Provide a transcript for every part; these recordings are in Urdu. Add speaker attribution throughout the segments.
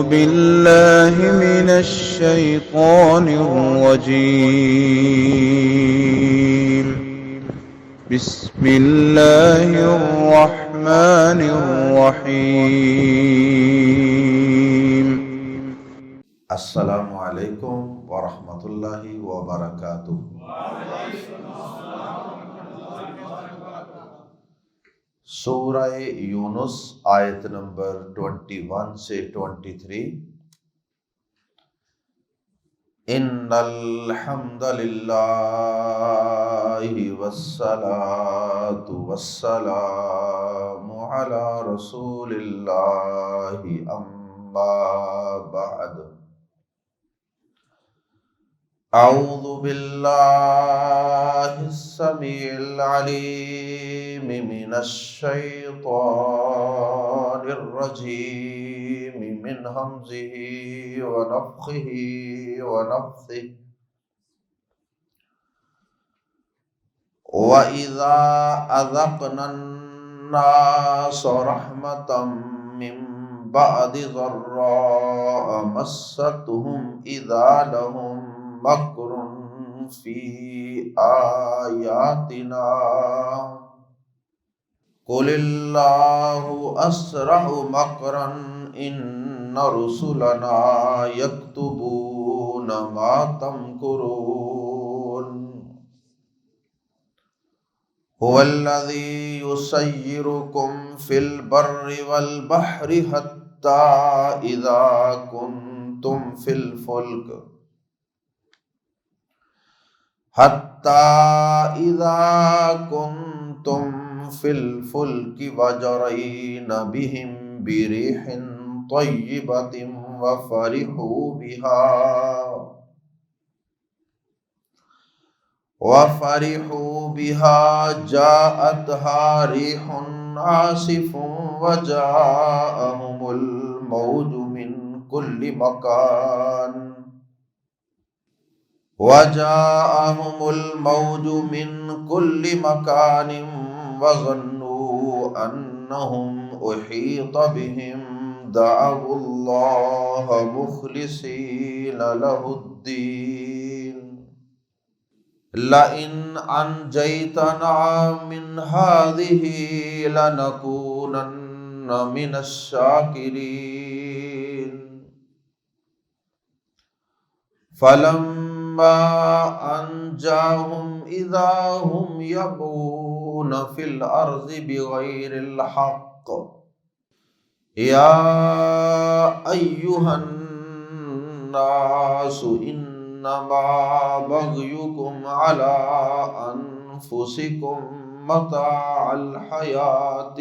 Speaker 1: بالله من الشيطان الرجيم. بسم الله الرحمن الرحيم.
Speaker 2: السلام علیکم ورحمۃ اللہ وبرکاتہ۔ سورہ یونس آیت نمبر 21 سے 23۔ ان الحمد للہ والصلاة والسلام علی رسول اللہ اما بعد۔ اعوذ باللہ السمیع العلیم من الشیطان الرجیم من ہمزہ ونفخہ ونفثہ۔ وَإِذَا أَذَقْنَا النَّاسَ رَحْمَةً مِّن بَعْدِ ضَرَّاءَ مَسَّتْهُمْ إِذَا لَهُم مَّكْرٌ فِي آيَاتِنَا قُلِ اللَّهُ أَسْرَعُ مَكْرًا إِنَّ رُسُلَنَا يَكْتُبُونَ مَا تَمْكُرُونَ۔ هُوَ الَّذِي يُسَيِّرُكُمْ فِي الْبَرِّ وَالْبَحْرِ حَتَّى إِذَا كُنتُمْ فِي الْفُلْكِ وَجَرَيْنَ بِهِمْ بِرِيحٍ طَيِّبَةٍ وَفَرِحُوا بِهَا جَاءَتْهَا رِيحٌ عَاصِفٌ وَجَاءَهُمُ الْمَوْجُ مِنْ كُلِّ مَكَانٍ وَظَنُّوا أَنَّهُمْ أُحِيطَ بِهِمْ دَعَوُا اللَّهَ مُخْلِصِينَ لَهُ الدِّينَ لَئِنْ أَنْجَيْتَنَا مِنْ هَٰذِهِ لَنَكُونَنَّ مِنَ الشَّاكِرِينَ۔ فَلَمَّا أَنْجَاهُمْ إِذَا هُمْ يَبْغُونَ فِي الْأَرْضِ بِغَيْرِ الْحَقِّ يَا أَيُّهَا النَّاسُ إِنَّمَا بَغْيُكُمْ عَلَىٰ أَنفُسِكُمْ مَتَاعَ الْحَيَاةِ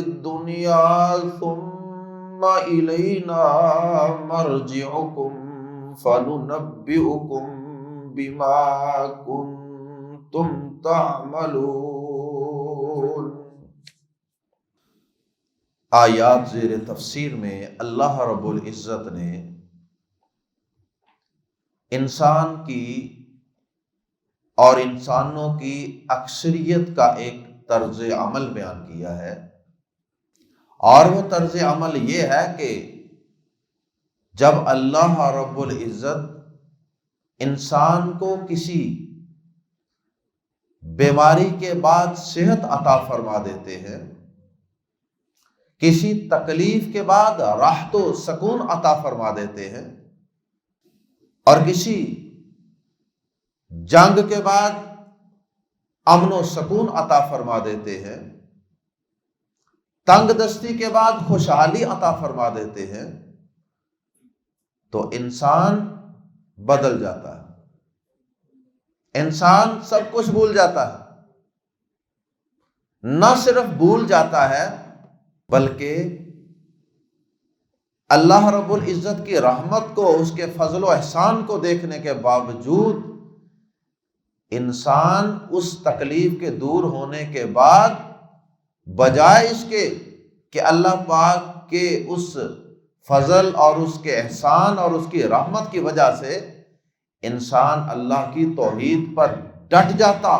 Speaker 2: الدُّنْيَا ثُمَّ إِلَيْنَا مَرْجِعُكُمْ فَنُنَبِّئُكُمْ بِمَا كُنتُمْ تَعْمَلُونَ۔
Speaker 3: آیات زیر تفسیر میں اللہ رب العزت نے انسان کی اور انسانوں کی اکثریت کا ایک طرز عمل بیان کیا ہے، اور وہ طرز عمل یہ ہے کہ جب اللہ رب العزت انسان کو کسی بیماری کے بعد صحت عطا فرما دیتے ہیں، کسی تکلیف کے بعد راحت و سکون عطا فرما دیتے ہیں، اور کسی جنگ کے بعد امن و سکون عطا فرما دیتے ہیں، تنگ دستی کے بعد خوشحالی عطا فرما دیتے ہیں، تو انسان بدل جاتا ہے، انسان سب کچھ بھول جاتا ہے، نہ صرف بھول جاتا ہے بلکہ اللہ رب العزت کی رحمت کو، اس کے فضل و احسان کو دیکھنے کے باوجود انسان اس تکلیف کے دور ہونے کے بعد بجائے اس کے کہ اللہ پاک کے اس فضل اور اس کے احسان اور اس کی رحمت کی وجہ سے انسان اللہ کی توحید پر ڈٹ جاتا،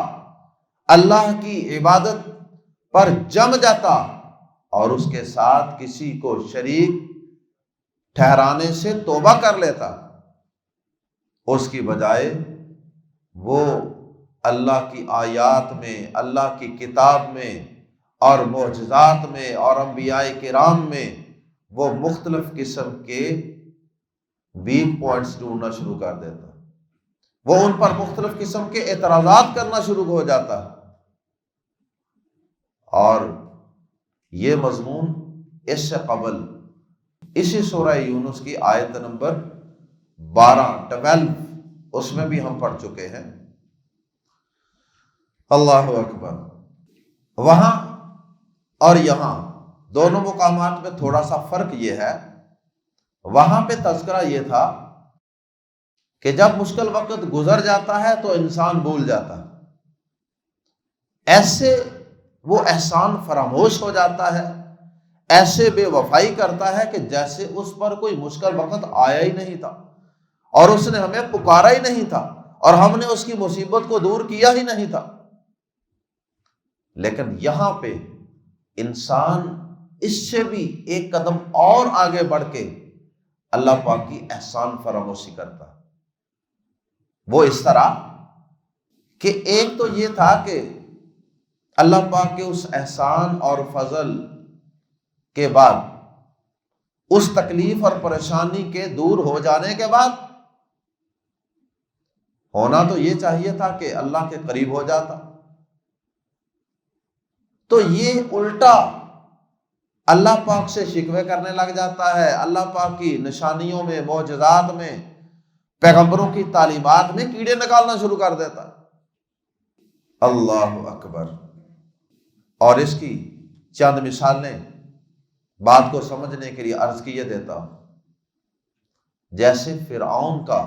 Speaker 3: اللہ کی عبادت پر جم جاتا اور اس کے ساتھ کسی کو شریک ٹھہرانے سے توبہ کر لیتا، اس کی بجائے وہ اللہ کی آیات میں، اللہ کی کتاب میں اور معجزات میں اور انبیاء کرام میں وہ مختلف قسم کے ویک پوائنٹس ڈھونڈنا شروع کر دیتا، وہ ان پر مختلف قسم کے اعتراضات کرنا شروع ہو جاتا۔ اور یہ مضمون اس سے قبل اسی سورہ یونس کی آیت نمبر 12 اس میں بھی ہم پڑھ چکے ہیں۔ اللہ اکبر۔ وہاں اور یہاں دونوں مقامات میں تھوڑا سا فرق یہ ہے، وہاں پہ تذکرہ یہ تھا کہ جب مشکل وقت گزر جاتا ہے تو انسان بھول جاتا ہے، ایسے وہ احسان فراموش ہو جاتا ہے، ایسے بے وفائی کرتا ہے کہ جیسے اس پر کوئی مشکل وقت آیا ہی نہیں تھا اور اس نے ہمیں پکارا ہی نہیں تھا اور ہم نے اس کی مصیبت کو دور کیا ہی نہیں تھا۔ لیکن یہاں پہ انسان اس سے بھی ایک قدم اور آگے بڑھ کے اللہ پاک کی احسان فراموشی کرتا ہے۔ وہ اس طرح کہ ایک تو یہ تھا کہ اللہ پاک کے اس احسان اور فضل کے بعد، اس تکلیف اور پریشانی کے دور ہو جانے کے بعد ہونا تو یہ چاہیے تھا کہ اللہ کے قریب ہو جاتا، تو یہ الٹا اللہ پاک سے شکوے کرنے لگ جاتا ہے، اللہ پاک کی نشانیوں میں، معجزات میں، پیغمبروں کی تعلیمات میں کیڑے نکالنا شروع کر دیتا ہے۔ اللہ اکبر۔ اور اس کی چند مثالیں بات کو سمجھنے کے لیے عرض کیے دیتا ہوں۔ جیسے فرعون کا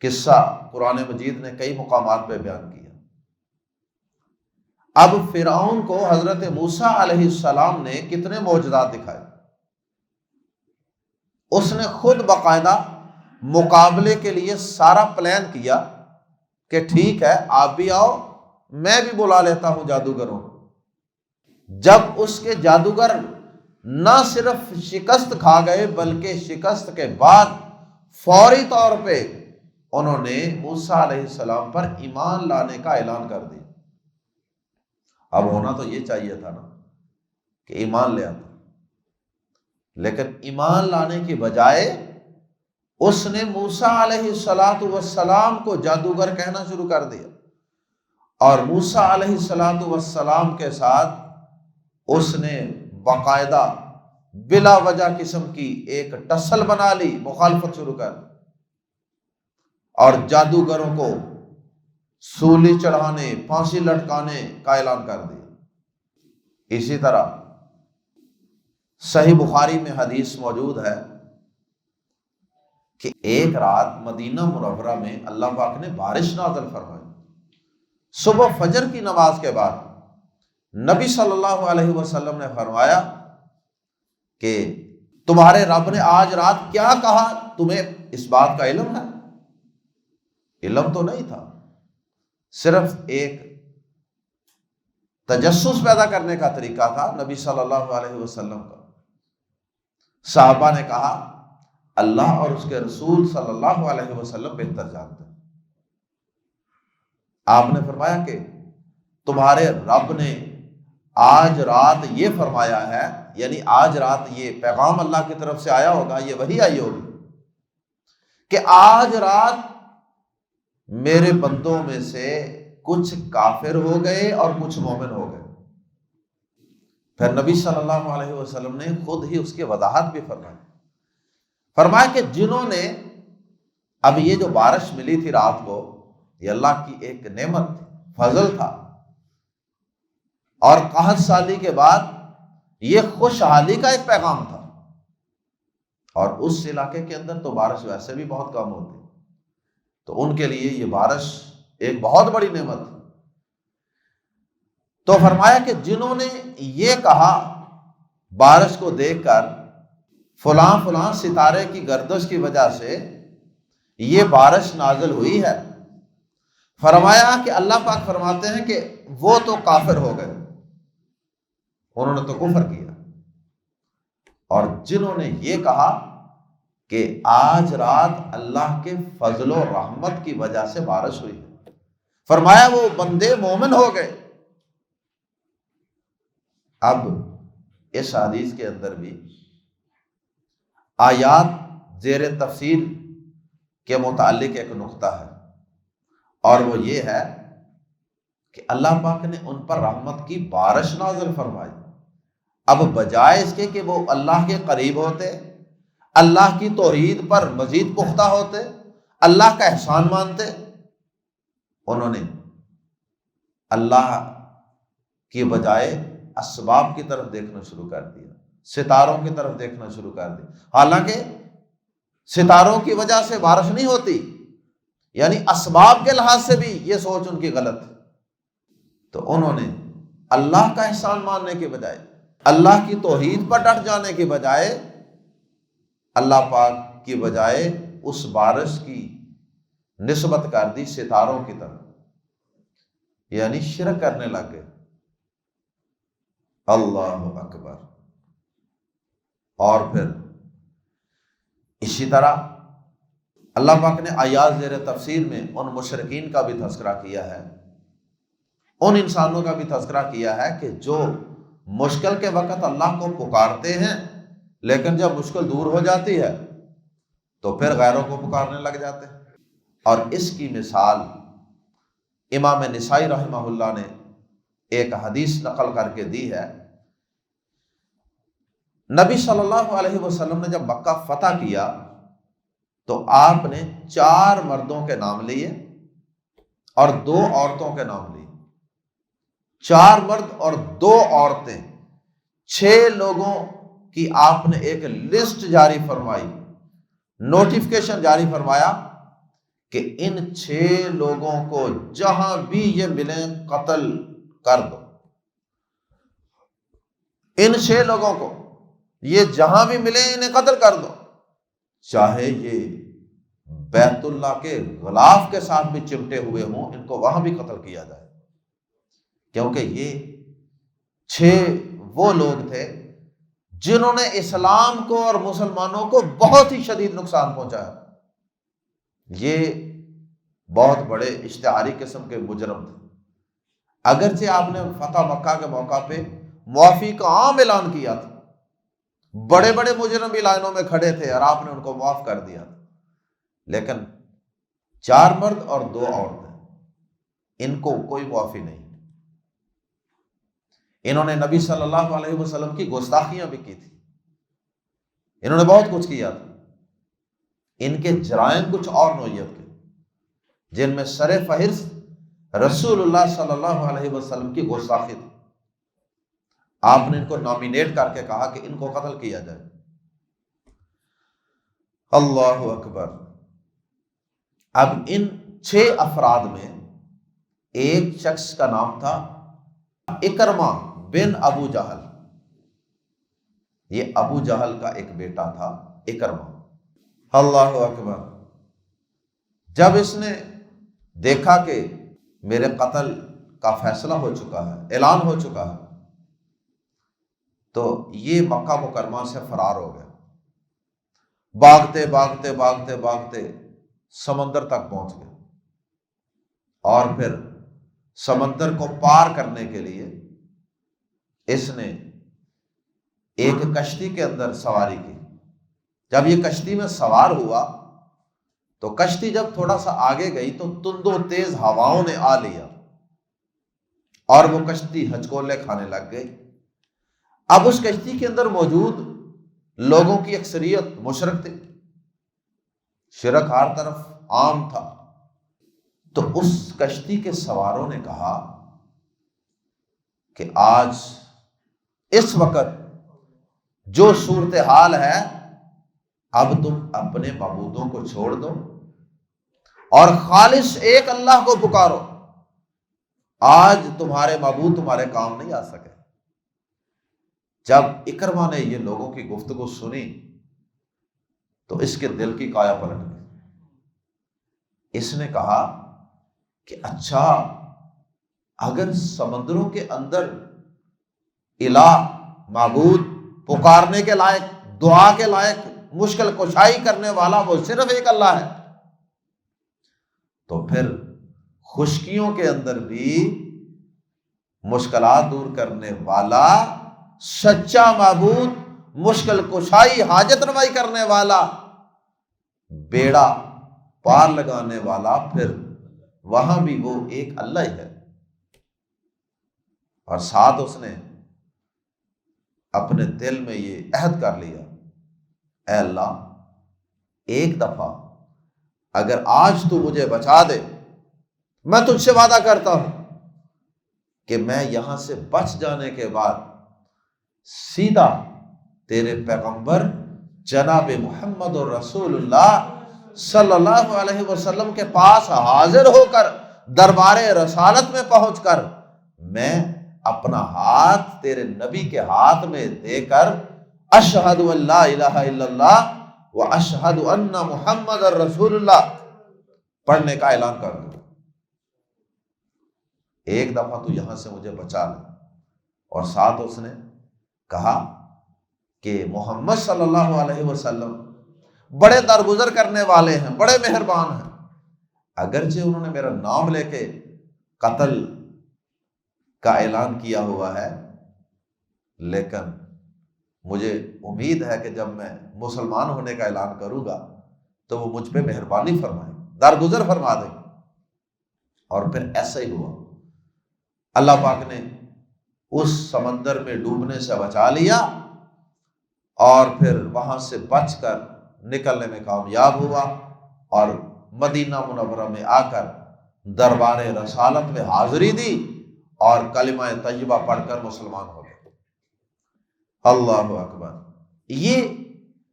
Speaker 3: قصہ قرآن مجید نے کئی مقامات پہ بیان کیا۔ اب فرعون کو حضرت موسیٰ علیہ السلام نے کتنے معجزات دکھائے، اس نے خود باقاعدہ مقابلے کے لیے سارا پلان کیا کہ ٹھیک ہے آپ بھی آؤ، میں بھی بلا لیتا ہوں جادوگروں۔ جب اس کے جادوگر نہ صرف شکست کھا گئے بلکہ شکست کے بعد فوری طور پہ انہوں نے موسیٰ علیہ السلام پر ایمان لانے کا اعلان کر دیا۔ اب ہونا تو یہ چاہیے تھا نا کہ ایمان لے آتا، لیکن ایمان لانے کی بجائے اس نے موسیٰ علیہ السلام کو جادوگر کہنا شروع کر دیا، اور موسیٰ علیہ السلام کے ساتھ اس نے باقاعدہ بلا وجہ قسم کی ایک ٹسل بنا لی، مخالفت شروع کر دی، اور جادوگروں کو سولی چڑھانے، پھانسی لٹکانے کا اعلان کر دیا۔ اسی طرح صحیح بخاری میں حدیث موجود ہے کہ ایک رات مدینہ منورہ میں اللہ پاک نے بارش نازل فرمائی۔ صبح فجر کی نماز کے بعد نبی صلی اللہ علیہ وسلم نے فرمایا کہ تمہارے رب نے آج رات کیا کہا، تمہیں اس بات کا علم ہے؟ علم تو نہیں تھا، صرف ایک تجسس پیدا کرنے کا طریقہ تھا نبی صلی اللہ علیہ وسلم کا۔ صحابہ نے کہا اللہ اور اس کے رسول صلی اللہ علیہ وسلم بہتر جانتے ہیں۔ آپ نے فرمایا کہ تمہارے رب نے آج رات یہ فرمایا ہے، یعنی آج رات یہ پیغام اللہ کی طرف سے آیا ہوگا، یہ وحی آئی ہوگی کہ آج رات میرے بندوں میں سے کچھ کافر ہو گئے اور کچھ مومن ہو گئے۔ پھر نبی صلی اللہ علیہ وسلم نے خود ہی اس کی وضاحت بھی فرمایا کہ جنہوں نے، اب یہ جو بارش ملی تھی رات کو، یہ اللہ کی ایک نعمت تھی، فضل تھا، اور قحط سالی کے بعد یہ خوشحالی کا ایک پیغام تھا، اور اس علاقے کے اندر تو بارش ویسے بھی بہت کم ہوتی، تو ان کے لیے یہ بارش ایک بہت بڑی نعمت تھی۔ تو فرمایا کہ جنہوں نے یہ کہا بارش کو دیکھ کر فلاں فلاں ستارے کی گردش کی وجہ سے یہ بارش نازل ہوئی ہے، فرمایا کہ اللہ پاک فرماتے ہیں کہ وہ تو کافر ہو گئے، انہوں نے تو کفر کیا. اور جنہوں نے یہ کہا کہ آج رات اللہ کے فضل و رحمت کی وجہ سے بارش ہوئی ہے، فرمایا وہ بندے مومن ہو گئے. اب اس حدیث کے اندر بھی آیات زیر تفسیر کے متعلق ایک نقطہ ہے، اور وہ یہ ہے کہ اللہ پاک نے ان پر رحمت کی بارش نازل فرمائی. اب بجائے اس کے کہ وہ اللہ کے قریب ہوتے، اللہ کی توحید پر مزید پختہ ہوتے، اللہ کا احسان مانتے، انہوں نے اللہ کی بجائے اسباب کی طرف دیکھنا شروع کر دیا، ستاروں کی طرف دیکھنا شروع کر دیا. حالانکہ ستاروں کی وجہ سے بارش نہیں ہوتی، یعنی اسباب کے لحاظ سے بھی یہ سوچ ان کی غلط ہے. تو انہوں نے اللہ کا احسان ماننے کے بجائے، اللہ کی توحید پر ڈٹ جانے کے بجائے، اللہ پاک کی بجائے اس بارش کی نسبت کر دی ستاروں کی طرف، یعنی شرک کرنے لگ گئے. اللہ اکبر. اور پھر اسی طرح اللہ پاک نے آیات زیر تفسیر میں ان مشرکین کا بھی تذکرہ کیا ہے، ان انسانوں کا بھی تذکرہ کیا ہے کہ جو مشکل کے وقت اللہ کو پکارتے ہیں، لیکن جب مشکل دور ہو جاتی ہے تو پھر غیروں کو پکارنے لگ جاتے ہیں. اور اس کی مثال امام نسائی رحمہ اللہ نے ایک حدیث نقل کر کے دی ہے. نبی صلی اللہ علیہ وسلم نے جب مکہ فتح کیا تو آپ نے 4 مردوں کے نام لیے اور 2 عورتوں کے نام لیے. 4 مرد اور 2 عورتیں، 6 لوگوں کی آپ نے ایک لسٹ جاری فرمائی، نوٹیفکیشن جاری فرمایا کہ ان 6 لوگوں کو جہاں بھی یہ ملیں قتل کر دو. ان 6 لوگوں کو یہ جہاں بھی ملیں انہیں قتل کر دو، چاہے یہ بیت اللہ کے غلاف کے ساتھ بھی چمٹے ہوئے ہوں، ان کو وہاں بھی قتل کیا جائے. کیونکہ یہ 6 وہ لوگ تھے جنہوں نے اسلام کو اور مسلمانوں کو بہت ہی شدید نقصان پہنچایا. یہ بہت بڑے اشتہاری قسم کے مجرم تھے. اگرچہ آپ نے فتح مکہ کے موقع پہ معافی کا عام اعلان کیا تھا، بڑے بڑے مجرم بھی لائنوں میں کھڑے تھے اور آپ نے ان کو معاف کر دیا تھا، لیکن 4 مرد اور 2 عورتیں، ان کو کوئی معافی نہیں. انہوں نے نبی صلی اللہ علیہ وسلم کی گستاخیاں بھی کی تھی، انہوں نے بہت کچھ کیا تھا. ان کے جرائم کچھ اور نوعیت کے، جن میں سر فہرست رسول اللہ صلی اللہ علیہ وسلم کی گستاخی تھی. آپ نے ان کو نامینیٹ کر کے کہا کہ ان کو قتل کیا جائے. اللہ اکبر. اب ان 6 افراد میں ایک شخص کا نام تھا اکرمہ بن ابو جہل. یہ ابو جہل کا ایک بیٹا تھا اکرمہ. اللہ اکبر. جب اس نے دیکھا کہ میرے قتل کا فیصلہ ہو چکا ہے، اعلان ہو چکا ہے، تو یہ مکہ مکرمہ سے فرار ہو گیا. بھاگتے بھاگتے بھاگتے بھاگتے سمندر تک پہنچ گئے، اور پھر سمندر کو پار کرنے کے لیے اس نے ایک کشتی کے اندر سواری کی. جب یہ کشتی میں سوار ہوا تو کشتی جب تھوڑا سا آگے گئی تو تند و تیز ہواؤں نے آ لیا اور وہ کشتی ہچکولے کھانے لگ گئی. اب اس کشتی کے اندر موجود لوگوں کی اکثریت مشرک تھی، شرک ہر طرف عام تھا. تو اس کشتی کے سواروں نے کہا کہ آج اس وقت جو صورتحال ہے، اب تم اپنے معبودوں کو چھوڑ دو اور خالص ایک اللہ کو پکارو. آج تمہارے معبود تمہارے کام نہیں آ سکے. جب اکرمہ نے یہ لوگوں کی گفتگو سنی تو اس کے دل کی کایا پلٹ گئی. اس نے کہا کہ اچھا، اگر سمندروں کے اندر الہ، معبود، پکارنے کے لائق، دعا کے لائق، مشکل کشائی کرنے والا وہ صرف ایک اللہ ہے، تو پھر خشکیوں کے اندر بھی مشکلات دور کرنے والا سچا معبود، مشکل کشائی، حاجت روائی کرنے والا، بیڑا پار لگانے والا، پھر وہاں بھی وہ ایک اللہ ہی ہے۔ اور ساتھ اس نے اپنے دل میں یہ عہد کر لیا، اے اللہ ایک دفعہ اگر آج تو مجھے بچا دے، میں تجھ سے وعدہ کرتا ہوں کہ میں یہاں سے بچ جانے کے بعد سیدھا تیرے پیغمبر جناب محمد الرسول اللہ صلی اللہ علیہ وسلم کے پاس حاضر ہو کر دربار رسالت میں پہنچ کر میں اپنا ہاتھ تیرے نبی کے ہاتھ میں دے کر اشہد ان لا الہ الا اللہ و اشہد ان محمد الرسول اللہ پڑھنے کا اعلان کر دوں، ایک دفعہ تو یہاں سے مجھے بچا لے۔ اور ساتھ اس نے کہا کہ محمد صلی اللہ علیہ وسلم بڑے درگزر کرنے والے ہیں، بڑے مہربان ہیں، اگرچہ انہوں نے میرا نام لے کے قتل کا اعلان کیا ہوا ہے، لیکن مجھے امید ہے کہ جب میں مسلمان ہونے کا اعلان کروں گا تو وہ مجھ پہ مہربانی فرمائیں، درگزر فرما دیں۔ اور پھر ایسا ہی ہوا، اللہ پاک نے اس سمندر میں ڈوبنے سے بچا لیا اور پھر وہاں سے بچ کر نکلنے میں کامیاب ہوا اور مدینہ منورہ میں آ کر دربار رسالت میں حاضری دی اور کلمہ طیبہ پڑھ کر مسلمان ہو گئے۔ اللہ اکبر۔ یہ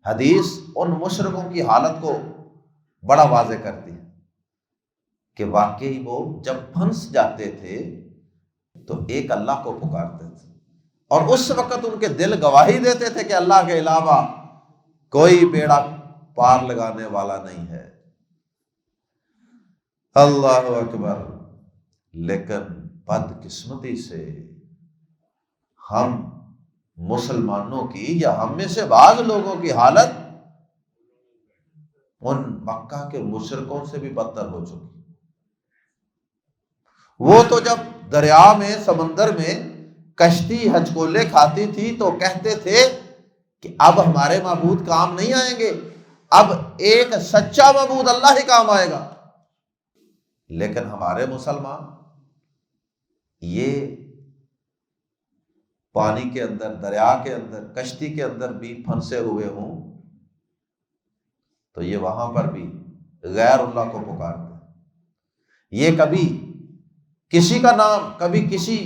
Speaker 3: حدیث ان مشرکوں کی حالت کو بڑا واضح کرتی ہے کہ واقعی وہ جب پھنس جاتے تھے تو ایک اللہ کو پکارتے تھے، اور اس وقت ان کے دل گواہی دیتے تھے کہ اللہ کے علاوہ کوئی بیڑا پار لگانے والا نہیں ہے۔ اللہ اکبر۔ لیکن بدقسمتی سے ہم مسلمانوں کی یا ہم میں سے بعض لوگوں کی حالت ان مکہ کے مشرکوں سے بھی بدتر ہو چکی۔ وہ تو جب دریا میں، سمندر میں کشتی ہچکولے کھاتی تھی تو کہتے تھے کہ اب ہمارے معبود کام نہیں آئیں گے، اب ایک سچا معبود اللہ ہی کام آئے گا۔ لیکن ہمارے مسلمان یہ پانی کے اندر، دریا کے اندر، کشتی کے اندر بھی پھنسے ہوئے ہوں تو یہ وہاں پر بھی غیر اللہ کو پکارتے ہیں۔ یہ کبھی کسی کا نام، کبھی کسی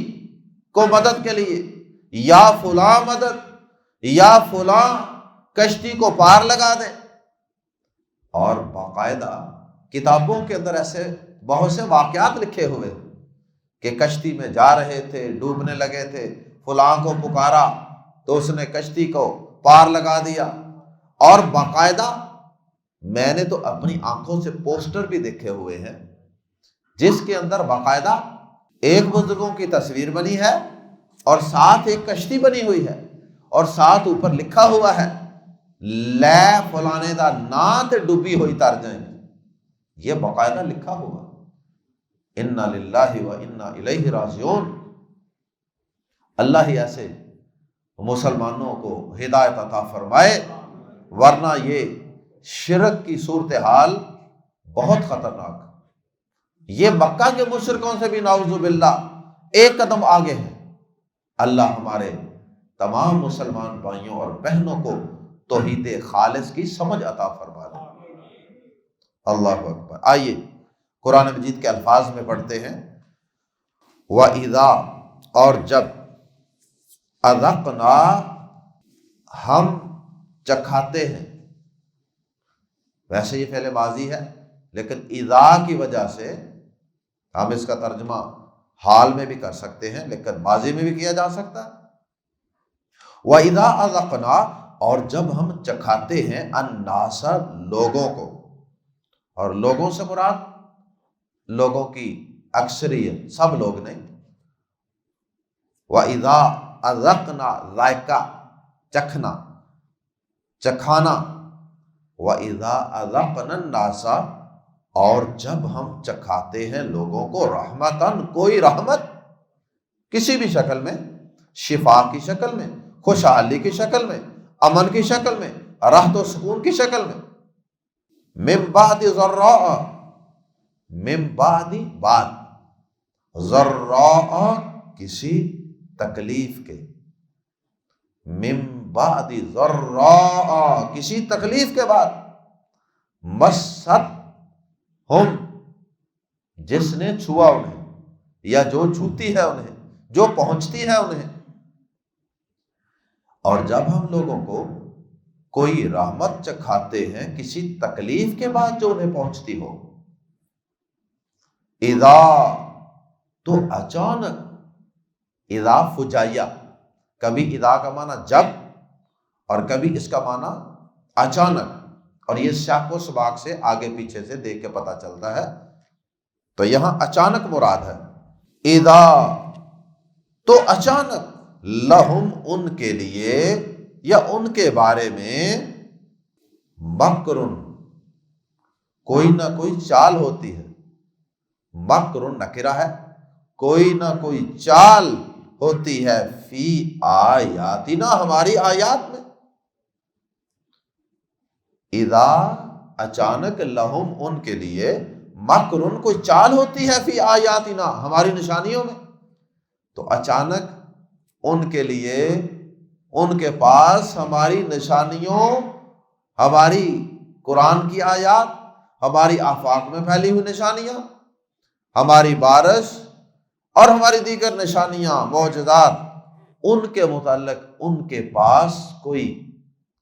Speaker 3: کو مدد کے لیے، یا فلاں مدد، یا فلاں کشتی کو پار لگا دے۔ اور باقاعدہ کتابوں کے اندر ایسے بہت سے واقعات لکھے ہوئے کہ کشتی میں جا رہے تھے، ڈوبنے لگے تھے، فلاں کو پکارا تو اس نے کشتی کو پار لگا دیا۔ اور باقاعدہ میں نے تو اپنی آنکھوں سے پوسٹر بھی دیکھے ہوئے ہیں جس کے اندر باقاعدہ ایک بزرگوں کی تصویر بنی ہے اور ساتھ ایک کشتی بنی ہوئی ہے اور ساتھ اوپر لکھا ہوا ہے لے فلانے دا ناں تے ڈوبی ہوئی تر جائیں۔ یہ باقاعدہ لکھا ہوا، انا للہ و انا الیہ راجعون۔ اللہ ہی ایسے مسلمانوں کو ہدایت عطا فرمائے، ورنہ یہ شرک کی صورتحال بہت خطرناک۔ یہ مکہ کے مشرکوں سے بھی نعوذ باللہ ایک قدم آگے ہے۔ اللہ ہمارے تمام مسلمان بھائیوں اور بہنوں کو توحید خالص کی سمجھ عطا فرما دے۔ اللہ اکبر۔ آئیے قرآن مجید کے الفاظ میں پڑھتے ہیں، وَإِذَا، اور جب، اذقنا، ہم چکھاتے ہیں۔ ویسے یہ فعل ماضی ہے لیکن اذا کی وجہ سے ہم اس کا ترجمہ حال میں بھی کر سکتے ہیں لیکن ماضی میں بھی کیا جا سکتا ہے۔ وَإِذَا أَذَقْنَا، اور جب ہم چکھاتے ہیں، الناس، لوگوں کو، اور لوگوں سے مراد لوگوں کی اکثریت، سب لوگ نہیں۔ وَإِذَا، اذقنا ذائقہ چکھنا چکھانا، وَإِذَا أَذَقْنَا النَّاسَ اور جب ہم چکھاتے ہیں لوگوں کو رحمتاً کوئی رحمت کسی بھی شکل میں، شفا کی شکل میں، خوشحالی کی شکل میں، امن کی شکل میں، راحت و سکون کی شکل میں، من بعد ضراء من بعد بعد ضراء کسی تکلیف کے، من بعد ضراء کسی تکلیف کے بعد، مست ہم جس نے چھوا انہیں یا جو چھوتی ہے انہیں، جو پہنچتی ہے انہیں۔ اور جب ہم لوگوں کو کوئی رحمت چکھاتے ہیں کسی تکلیف کے بعد جو انہیں پہنچتی ہو، اذا تو اچانک، اذا فجائیہ، کبھی اذا کا معنی جب اور کبھی اس کا معنی اچانک، اور یہ سیاق و سباق سے آگے پیچھے سے دیکھ کے پتہ چلتا ہے، تو یہاں اچانک مراد ہے۔ اذا تو اچانک، لہم ان کے لیے یا ان کے بارے میں، مکرن کوئی نہ کوئی چال ہوتی ہے، مکرن نکرہ ہے، کوئی نہ کوئی چال ہوتی ہے، فی آیاتنا ہماری آیات میں۔ اذا اچانک، لہم ان کے لیے، مکرن کوئی چال ہوتی ہے، فی آیاتنا ہماری نشانیوں میں۔ تو اچانک ان کے لیے، ان کے پاس ہماری نشانیوں، ہماری قرآن کی آیات، ہماری آفاق میں پھیلی ہوئی نشانیاں، ہماری بارش اور ہماری دیگر نشانیاں، معجزات، ان کے متعلق ان کے پاس کوئی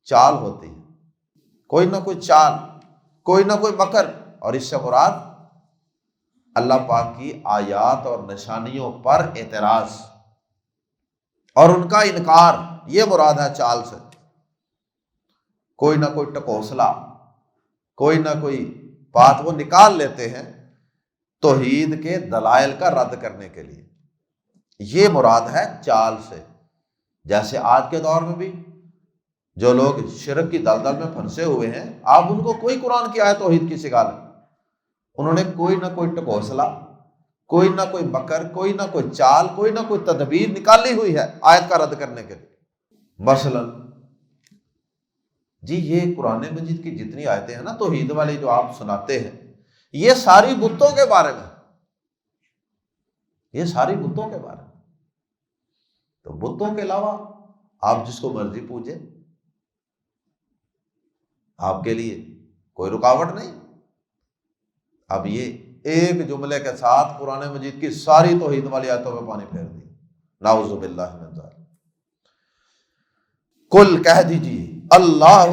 Speaker 3: چال ہوتی ہے، کوئی نہ کوئی چال، کوئی نہ کوئی مکر۔ اور اس سے مراد اللہ پاک کی آیات اور نشانیوں پر اعتراض اور ان کا انکار، یہ مراد ہے چال سے۔ کوئی نہ کوئی ٹکوسلا، کوئی نہ کوئی بات وہ نکال لیتے ہیں توحید کے دلائل کا رد کرنے کے لیے، یہ مراد ہے چال سے۔ جیسے آج کے دور میں بھی جو لوگ شرک کی دلدل میں پھنسے ہوئے ہیں، آپ ان کو کوئی قرآن کی آیت توحید کی سکھا لیں، انہوں نے کوئی نہ کوئی ٹکوسلا، کوئی نہ کوئی مکر، کوئی نہ کوئی چال، کوئی نہ کوئی تدبیر نکالی ہوئی ہے آیت کا رد کرنے کے لیے۔ مثلا جی یہ قرآن مجید کی جتنی آیتیں ہیں نا توحید والی جو آپ سناتے ہیں، یہ ساری بتوں کے بارے میں، یہ ساری بتوں کے بارے میں۔ تو بتوں کے علاوہ آپ جس کو مرضی پوجیں، آپ کے لیے کوئی رکاوٹ نہیں۔ اب یہ ایک جملے کے ساتھ قرآن مجید کی ساری توحید والی آیتوں میں پانی پھیر دی، نعوذ باللہ من ذالک۔ کل کہہ دیجیے، اللہ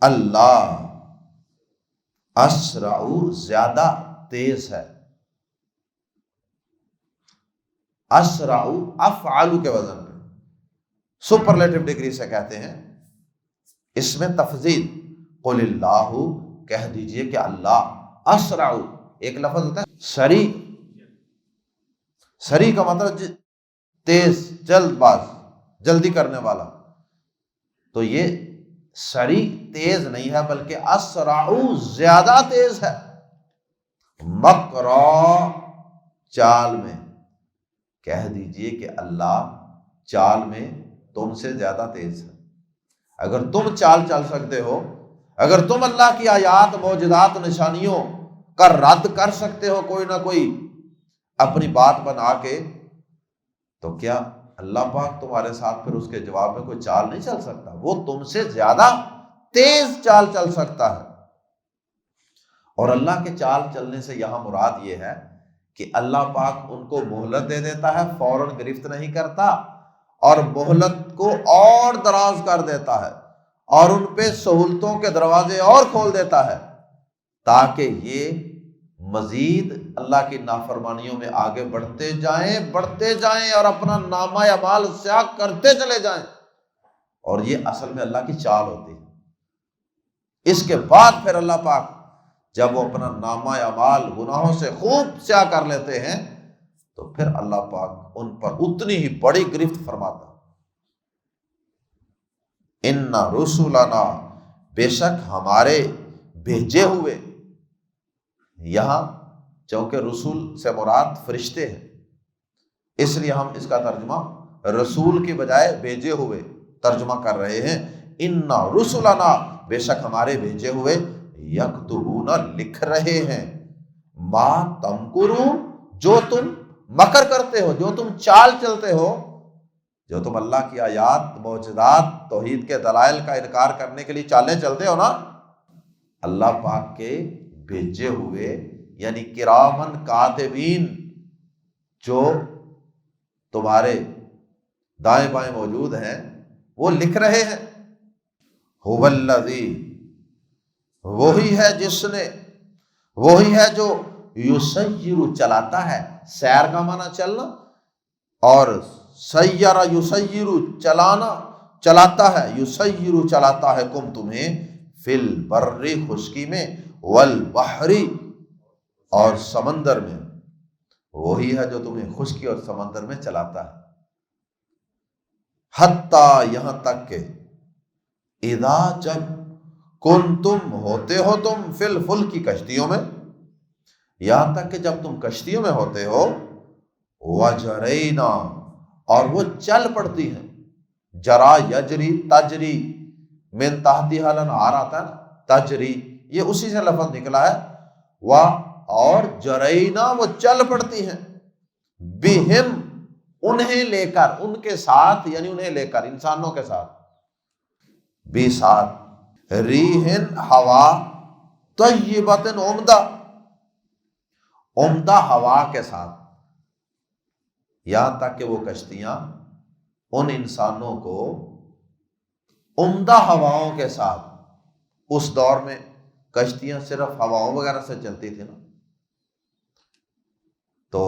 Speaker 3: اللہ اسرع زیادہ تیز ہے، اسرع افعل کے وزن پہ، سپرلیٹو ڈگری سے کہتے ہیں، اس میں تفضیل۔ قل اللہ کہہ دیجیے کہ اللہ اسرع، ایک لفظ ہوتا ہے سریع، سریع کا مطلب تیز، جلد باز، جلدی کرنے والا۔ تو یہ سریع تیز نہیں ہے بلکہ اسرع زیادہ تیز ہے، مکرا چال میں۔ کہہ دیجئے کہ اللہ چال میں تم سے زیادہ تیز ہے۔ اگر تم چال چل سکتے ہو، اگر تم اللہ کی آیات، معجزات، نشانیوں کا رد کر سکتے ہو کوئی نہ کوئی اپنی بات بنا کے، تو کیا اللہ پاک تمہارے ساتھ پھر اس کے جواب میں کوئی چال نہیں چل سکتا؟ وہ تم سے زیادہ تیز چال چل سکتا ہے۔ اور اللہ کے چال چلنے سے یہاں مراد یہ ہے کہ اللہ پاک ان کو مہلت دے دیتا ہے، فوراً گرفت نہیں کرتا، اور مہلت کو اور دراز کر دیتا ہے، اور ان پہ سہولتوں کے دروازے اور کھول دیتا ہے، تاکہ یہ مزید اللہ کی نافرمانیوں میں آگے بڑھتے جائیں اور اپنا نامہ اعمال سیاہ کرتے چلے جائیں۔ اور یہ اصل میں اللہ کی چال ہوتی ہے۔ اس کے بعد پھر اللہ پاک جب وہ اپنا نامہ اعمال گناہوں سے خوب سیاہ کر لیتے ہیں، تو پھر اللہ پاک ان پر اتنی ہی بڑی گرفت فرماتا. اِنَّ رُسُلَنَا بے شک ہمارے بھیجے ہوئے. یہاں چونکہ رسول سے مراد فرشتے ہیں اس لیے ہم اس کا ترجمہ رسول کی بجائے بھیجے ہوئے ترجمہ کر رہے ہیں. اِنَّ رُسُلَنَا بے شک ہمارے بھیجے ہوئے یکتبون لکھ رہے ہیں ما تمکرون جو تم مکر کرتے ہو، جو تم چال چلتے ہو، جو تم اللہ کی آیات معجزات توحید کے دلائل کا انکار کرنے کے لیے چالیں چلتے ہو نا. اللہ پاک کے بھیجے ہوئے یعنی کرامن کاتبین جو تمہارے دائیں بائیں موجود ہیں وہ لکھ رہے ہیں. هو الذی وہی ہے جس نے، وہی ہے جو یسیر چلاتا ہے. سیر کا معنی چلنا اور سیر یسیر چلانا، چلاتا ہے. یسیر چلاتا ہے کم تمہیں فی البر خشکی میں والبحر اور سمندر میں. وہی ہے جو تمہیں خشکی اور سمندر میں چلاتا ہے. حتی یہاں تک کہ اذا جب کن تم ہوتے ہو تم فی الفلک کی کشتیوں میں، یہاں تک کہ جب تم کشتیوں میں ہوتے ہو وجرینا اور وہ چل پڑتی ہیں. جرا یجری تجری من تحتها الانہار آتا ہے نا، تجری یہ اسی سے لفظ نکلا ہے. اور جرینا وہ چل پڑتی ہیں بہم انہیں لے کر، ان کے ساتھ یعنی انہیں لے کر انسانوں کے ساتھ، بھی ساتھ ریحن ہوا طیبۃ عمدہ، عمدہ ہوا کے ساتھ. یہاں تک کہ وہ کشتیاں ان انسانوں کو عمدہ ہواؤں کے ساتھ، اس دور میں کشتیاں صرف ہواؤں وغیرہ سے چلتی تھی نا، تو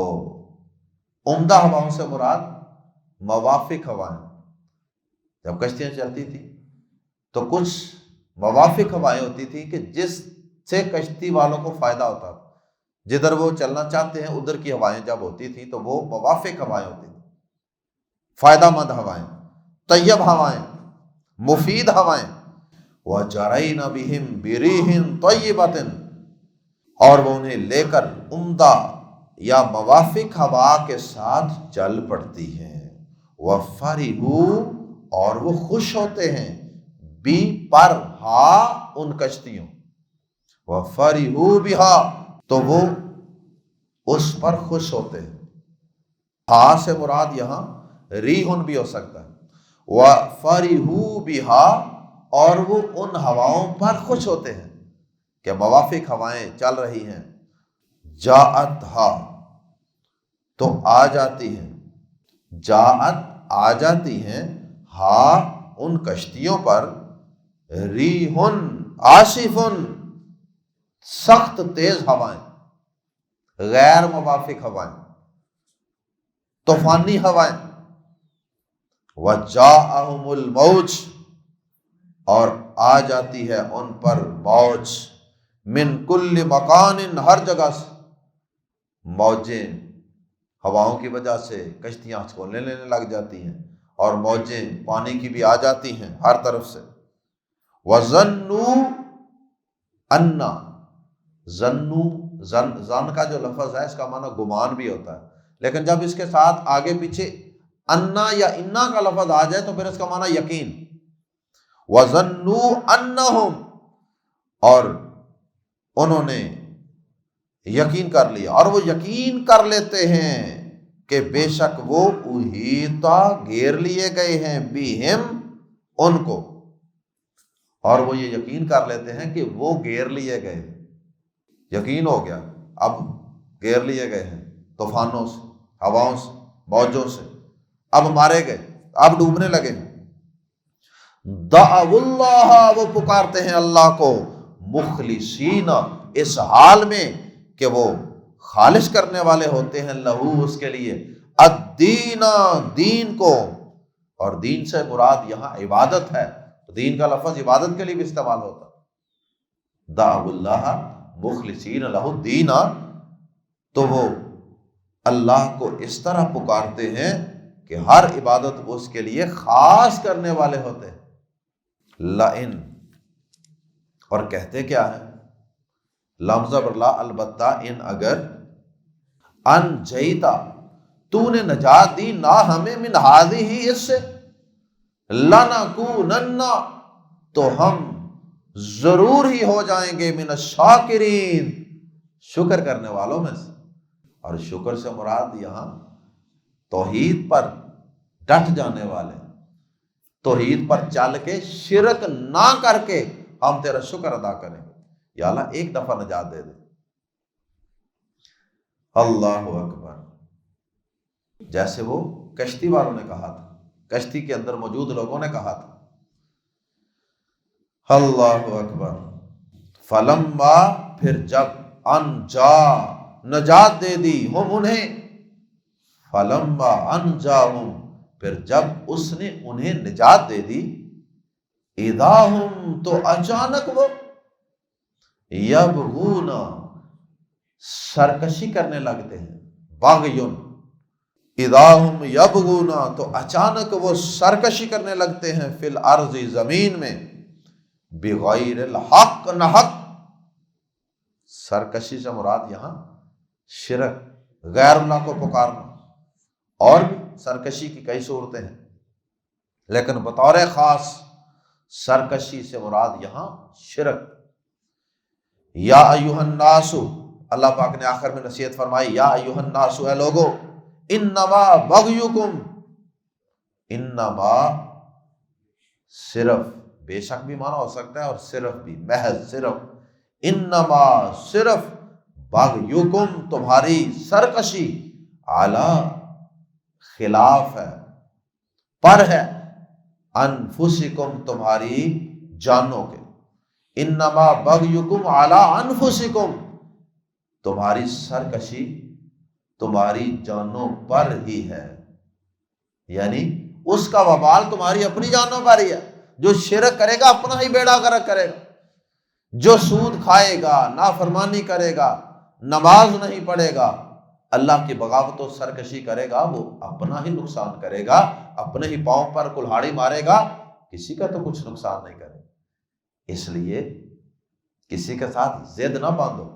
Speaker 3: عمدہ ہواؤں سے مراد موافق ہوائیں. جب کشتیاں چلتی تھی تو کچھ موافق ہوائیں ہوتی تھی کہ جس سے کشتی والوں کو فائدہ ہوتا تھا. جدھر وہ چلنا چاہتے ہیں ادھر کی ہوائیں جب ہوتی تھی تو وہ موافق ہوائیں ہوتی تھی، فائدہ مند ہوائیں، طیب ہوائیں، مفید ہوائیں. وَجَرَيْنَ بِهِمْ بِرِيحٍ طَيِّبَةٍ اور وہ انہیں لے کر عمدہ یا موافق ہوا کے ساتھ چل پڑتی ہیں. وَفَرِحُوا اور وہ خوش ہوتے ہیں بی پر ہا ان کشتیوں. وَفَرِحُوا بِهَا تو وہ اس پر خوش ہوتے ہیں. ہا سے مراد یہاں ریحن بھی ہو سکتا ہے. وَفَرِحُوا بِهَا اور وہ ان ہواؤں پر خوش ہوتے ہیں کہ موافق ہوائیں چل رہی ہیں. جاءتها تو آ جاتی ہیں، جاءت آ جاتی ہیں، ہا ان کشتیوں پر ریحن عاصفن سخت تیز ہوائیں، غیر موافق ہوائیں، طوفانی ہوائیں. وجاءہم الموج اور آ جاتی ہے ان پر موج، من کل مکان ہر جگہ سے. موجیں ہواؤں کی وجہ سے کشتیاں ہچکولنے لینے لگ جاتی ہیں اور موجیں پانی کی بھی آ جاتی ہیں ہر طرف سے. وَظَنُّوا أَنَّ زن کا جو لفظ ہے اس کا معنی گمان بھی ہوتا ہے، لیکن جب اس کے ساتھ آگے پیچھے انا یا انا کا لفظ آ جائے تو پھر اس کا معنی یقین. وَظَنُّوا أَنَّهُمْ اور انہوں نے یقین کر لیا اور وہ یقین کر لیتے ہیں کہ بے شک وہ احیطا گھیر لیے گئے ہیں بہم ان کو، اور وہ یہ یقین کر لیتے ہیں کہ وہ گھیر لیے گئے. یقین ہو گیا اب گھیر لیے گئے ہیں طوفانوں سے، ہواؤں سے، موجوں سے، اب مارے گئے، اب ڈوبنے لگے. دعوا اللہ وہ پکارتے ہیں اللہ کو مخلصین اس حال میں کہ وہ خالص کرنے والے ہوتے ہیں لہو اس کے لیے الدین دین کو. اور دین سے مراد یہاں عبادت ہے، دین کا لفظ عبادت کے لیے بھی استعمال ہوتا. دعوا اللہ مخلصین لہ الدین تو وہ اللہ کو اس طرح پکارتے ہیں کہ ہر عبادت اس کے لیے خاص کرنے والے ہوتے ہیں. لئن، اور کہتے کیا ہے؟ لفظ برلا البتہ، ان اگر، ان جیتا، تو نے نجات دی، نہ ہمیں من ہادی ہی، اس سے، لنکونن، تو ہم ضرور ہی ہو جائیں گے من الشاکرین، شکر کرنے والوں میں سے. اور شکر سے مراد یہاں توحید پر ڈٹ جانے والے، توحید پر چل کے شرک نہ کر کے ہم تیرا شکر ادا کریں گے. یا اللہ ایک دفعہ نجات دے دے. اللہ اکبر. جیسے وہ کشتی والوں نے کہا تھا، کشتی کے اندر موجود لوگوں نے کہا تھا. اللہ اکبر. فلما، پھر جب، انجا، نجات دے دی، ہم انہیں، فلما انجاہم، پھر جب اس نے انہیں نجات دے دی، اذا ہم، تو اچانک وہ، یبغون، سرکشی کرنے لگتے ہیں. باغیون، اذا ہم یبغون، تو اچانک وہ سرکشی کرنے لگتے ہیں، فی الارض، زمین میں، بغیر الحق، نہ حق. سرکشی سے مراد یہاں شرک، غیر اللہ کو پکارنا. اور بھی سرکشی کی کئی صورتیں ہیں، لیکن بطور خاص سرکشی سے مراد یہاں شرک. یا ایھا الناس، اللہ پاک نے آخر میں نصیحت فرمائی، یا ایھا الناس، اے لوگو، انما بغیکم، انما، صرف، بے شک بھی مانا ہو سکتا ہے اور صرف بھی، محض، صرف، انما، صرف، بغیکم، تمہاری سرکشی، اعلی، خلاف ہے، پر ہے، انفسکم، تمہاری جانوں کے. انما بغیکم علی انفسکم، تمہاری سرکشی تمہاری جانوں پر ہی ہے. یعنی اس کا وبال تمہاری اپنی جانوں پر ہی ہے. جو شرک کرے گا اپنا ہی بیڑا غرق کرے گا، جو سود کھائے گا، نافرمانی کرے گا، نماز نہیں پڑھے گا، اللہ کی بغاوت و سرکشی کرے گا، وہ اپنا ہی نقصان کرے گا، اپنے ہی پاؤں پر کلہاڑی مارے گا، کسی کا تو کچھ نقصان نہیں کرے. اس لیے کسی کے ساتھ ضد نہ باندھو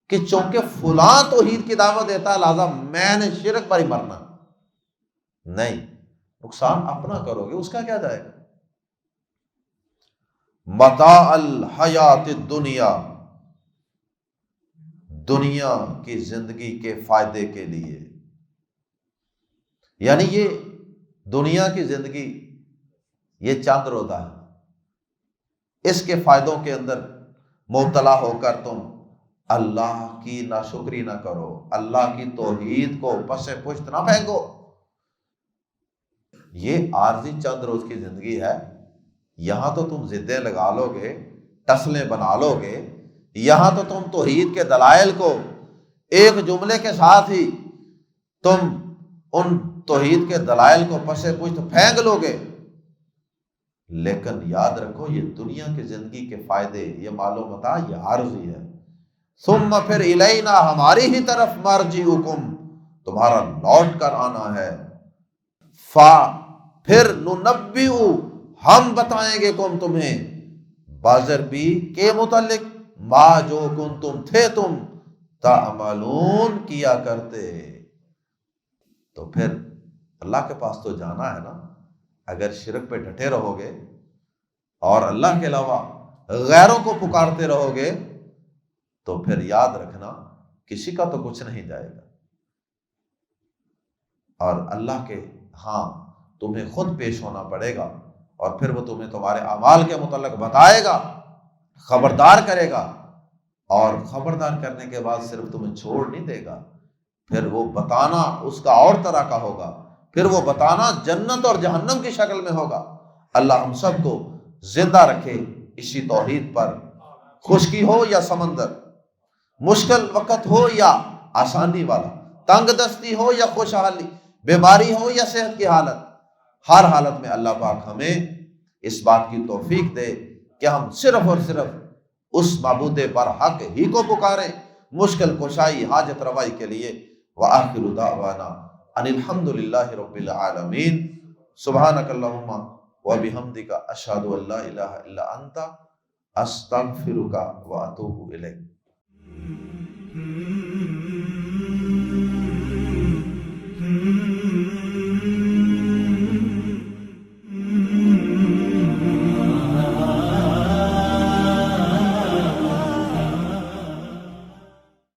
Speaker 3: کہ چونکہ فلاں توحید کی دعوت دیتا ہے لہذا میں نے شرک پر ہی مرنا. نہیں، نقصان اپنا کرو گے، اس کا کیا جائے گا. متاع الحیات الدنیا، دنیا کی زندگی کے فائدے کے لیے. یعنی یہ دنیا کی زندگی یہ چند روزہ ہے، اس کے فائدوں کے اندر مبتلا ہو کر تم اللہ کی ناشکری نہ کرو، اللہ کی توحید کو پس پشت نہ پھینکو. یہ عارضی چند روز کی زندگی ہے. یہاں تو تم ضدیں لگا لو گے، ٹسلیں بنا لو گے، یہاں تو تم توحید کے دلائل کو ایک جملے کے ساتھ ہی تم ان توحید کے دلائل کو پس پشت پھینک لو گے. لیکن یاد رکھو یہ دنیا کی زندگی کے فائدے، یہ مال و متاع، یہ عارضی ہے. ثم، پھر، الینا، ہماری ہی طرف، مرجعکم، تمہارا لوٹ کر آنا ہے. فا، پھر، ننبئ، ہم بتائیں گے کم تمہیں، بازر بھی کے متعلق، ما، جو کنتم، تھے تم، تعملون، کیا کرتے. تو پھر اللہ کے پاس تو جانا ہے نا. اگر شرک پہ ڈٹے رہو گے اور اللہ کے علاوہ غیروں کو پکارتے رہو گے تو پھر یاد رکھنا کسی کا تو کچھ نہیں جائے گا، اور اللہ کے ہاں تمہیں خود پیش ہونا پڑے گا، اور پھر وہ تمہیں تمہارے اعمال کے متعلق بتائے گا، خبردار کرے گا، اور خبردار کرنے کے بعد صرف تمہیں چھوڑ نہیں دے گا، پھر وہ بتانا اس کا اور طرح کا ہوگا، پھر وہ بتانا جنت اور جہنم کی شکل میں ہوگا. اللہ ہم سب کو زندہ رکھے اسی توحید پر، خشکی ہو یا سمندر، مشکل وقت ہو یا آسانی والا، تنگ دستی ہو یا خوشحالی، بیماری ہو یا صحت کی حالت، ہر حالت میں اللہ پاک ہمیں اس بات کی توفیق دے کہ ہم صرف اور صرف اس معبود برحق ہی کو پکاریں، مشکل کشائی، حاجت روائی کے لیے وآخر دعوانا ان الحمد للہ رب العالمین سبحانک اللہم وبحمدک اشہد ان لا الہ الا انت استغفرک واتوب الیک.